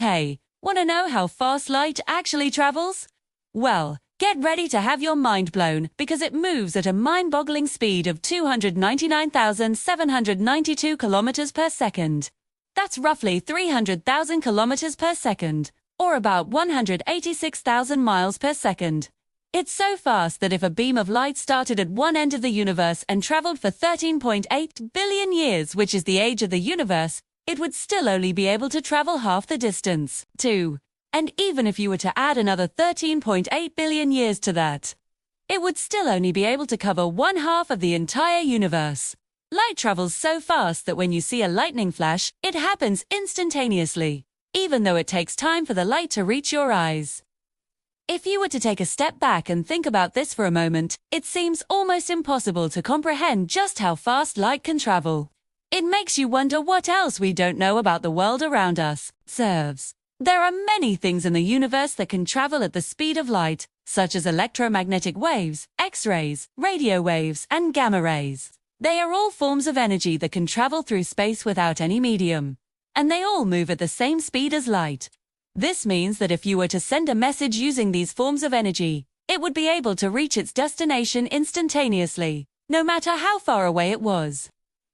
Hey, want to know how fast light actually travels? Well, get ready to have your mind blown because it moves at a mind-boggling speed of 299,792 kilometers per second. That's roughly 300,000 kilometers per second, or about 186,000 miles per second. It's so fast that if a beam of light started at one end of the universe and traveled for 13.8 billion years, which is the age of the universe, it would still only be able to travel half the distance, too. And even if you were to add another 13.8 billion years to that, it would still only be able to cover one half of the entire universe. Light travels so fast that when you see a lightning flash, it happens instantaneously, even though it takes time for the light to reach your eyes. If you were to take a step back and think about this for a moment, it seems almost impossible to comprehend just how fast light can travel. It makes you wonder what else we don't know about the world around us. There are many things in the universe that can travel at the speed of light, such as electromagnetic waves, X-rays, radio waves, and gamma rays. They are all forms of energy that can travel through space without any medium, and they all move at the same speed as light. This means that if you were to send a message using these forms of energy, it would be able to reach its destination instantaneously, no matter how far away it was.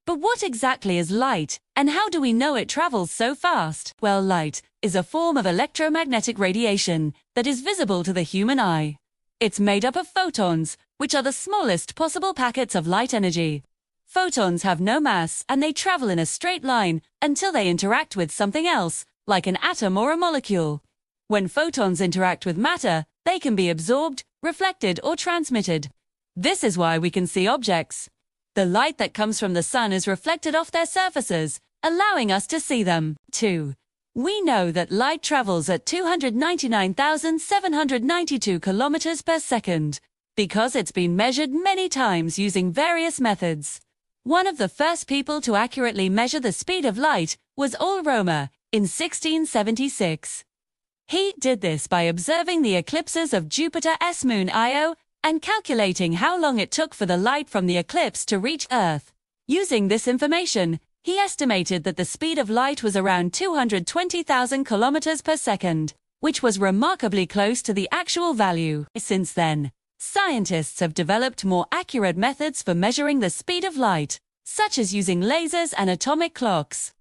But what exactly is light, and how do we know it travels so fast? Well, light is a form of electromagnetic radiation that is visible to the human eye. It's made up of photons, which are the smallest possible packets of light energy. Photons have no mass and they travel in a straight line until they interact with something else, like an atom or a molecule. When photons interact with matter, they can be absorbed, reflected, or transmitted. This is why we can see objects. The light that comes from the sun is reflected off their surfaces, allowing us to see them, too. We know that light travels at 299,792 kilometers per second, because it's been measured many times using various methods. One of the first people to accurately measure the speed of light was Romer in 1676. He did this by observing the eclipses of Jupiter's moon Io and calculating how long it took for the light from the eclipse to reach Earth. Using this information, he estimated that the speed of light was around 220,000 kilometers per second, which was remarkably close to the actual value. Since then, scientists have developed more accurate methods for measuring the speed of light, such as using lasers and atomic clocks.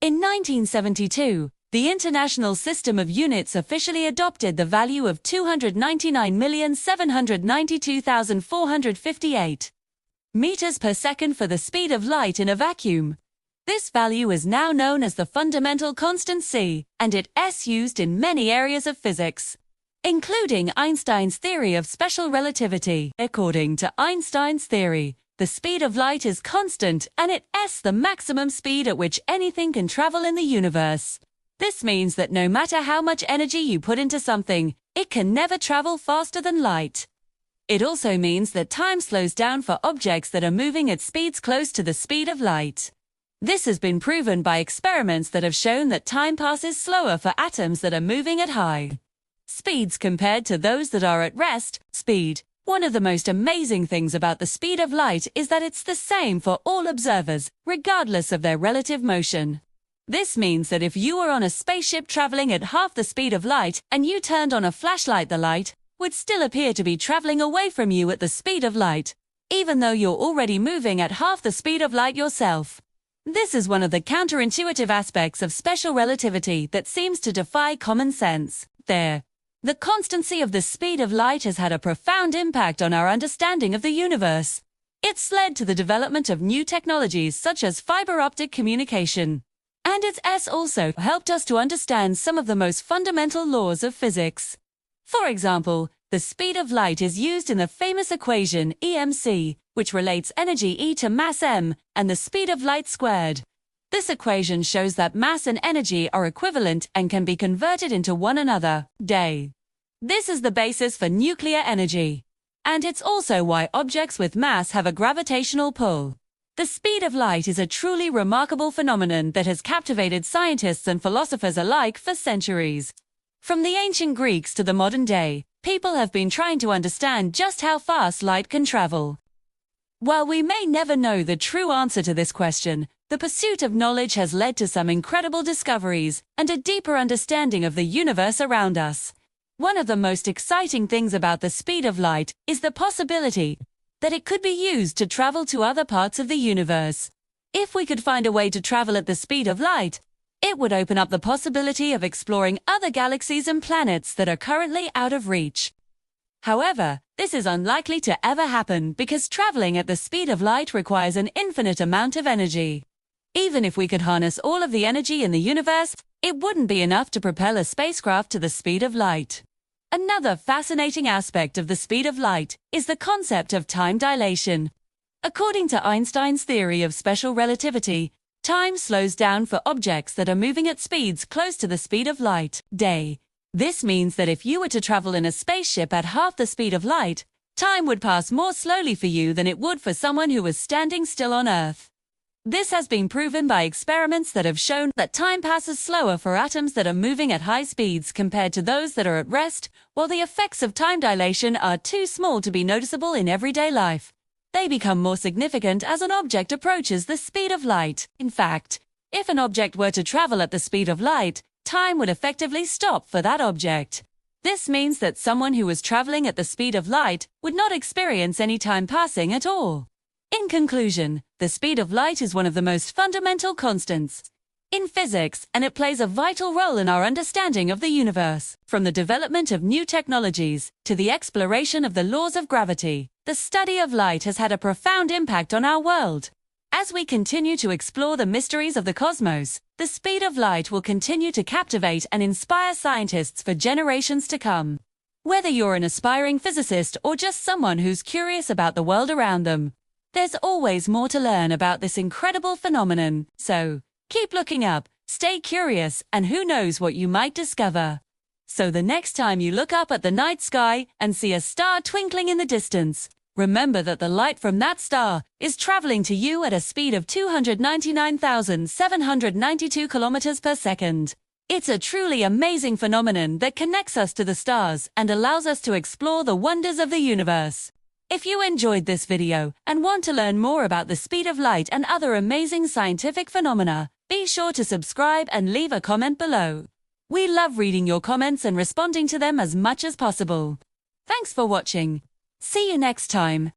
In 1972, the International System of Units officially adopted the value of 299,792,458 meters per second for the speed of light in a vacuum. This value is now known as the fundamental constant c, and it is used in many areas of physics, including Einstein's theory of special relativity. According to Einstein's theory, the speed of light is constant and it is the maximum speed at which anything can travel in the universe. This means that no matter how much energy you put into something, it can never travel faster than light. It also means that time slows down for objects that are moving at speeds close to the speed of light. This has been proven by experiments that have shown that time passes slower for atoms that are moving at high speeds compared to those that are at rest speed. One of the most amazing things about the speed of light is that it's the same for all observers, regardless of their relative motion. This means that if you were on a spaceship traveling at half the speed of light and you turned on a flashlight, the light would still appear to be traveling away from you at the speed of light, even though you're already moving at half the speed of light yourself. This is one of the counterintuitive aspects of special relativity that seems to defy common sense. The constancy of the speed of light has had a profound impact on our understanding of the universe. It's led to the development of new technologies such as fiber optic communication. And it has also helped us to understand some of the most fundamental laws of physics. For example, the speed of light is used in the famous equation EMC, which relates energy E to mass m and the speed of light squared. This equation shows that mass and energy are equivalent and can be converted into one another. This is the basis for nuclear energy. And it's also why objects with mass have a gravitational pull. The speed of light is a truly remarkable phenomenon that has captivated scientists and philosophers alike for centuries. From the ancient Greeks to the modern day, people have been trying to understand just how fast light can travel. While we may never know the true answer to this question, The pursuit of knowledge has led to some incredible discoveries and a deeper understanding of the universe around us. One of the most exciting things about the speed of light is the possibility that it could be used to travel to other parts of the universe. If we could find a way to travel at the speed of light, it would open up the possibility of exploring other galaxies and planets that are currently out of reach. However, this is unlikely to ever happen because traveling at the speed of light requires an infinite amount of energy. Even if we could harness all of the energy in the universe, it wouldn't be enough to propel a spacecraft to the speed of light. Another fascinating aspect of the speed of light is the concept of time dilation. According to Einstein's theory of special relativity, time slows down for objects that are moving at speeds close to the speed of light, day. This means that if you were to travel in a spaceship at half the speed of light, time would pass more slowly for you than it would for someone who was standing still on Earth. This has been proven by experiments that have shown that time passes slower for atoms that are moving at high speeds compared to those that are at rest, while the effects of time dilation are too small to be noticeable in everyday life. They become more significant as an object approaches the speed of light. In fact, if an object were to travel at the speed of light, time would effectively stop for that object. This means that someone who was traveling at the speed of light would not experience any time passing at all. In conclusion, the speed of light is one of the most fundamental constants in physics, and it plays a vital role in our understanding of the universe. From the development of new technologies to the exploration of the laws of gravity, the study of light has had a profound impact on our world. As we continue to explore the mysteries of the cosmos, the speed of light will continue to captivate and inspire scientists for generations to come. Whether you're an aspiring physicist or just someone who's curious about the world around them, there's always more to learn about this incredible phenomenon. So, keep looking up, stay curious, and who knows what you might discover. So the next time you look up at the night sky and see a star twinkling in the distance, remember that the light from that star is traveling to you at a speed of 299,792 kilometers per second. It's a truly amazing phenomenon that connects us to the stars and allows us to explore the wonders of the universe. If you enjoyed this video and want to learn more about the speed of light and other amazing scientific phenomena, be sure to subscribe and leave a comment below. We love reading your comments and responding to them as much as possible. Thanks for watching. See you next time.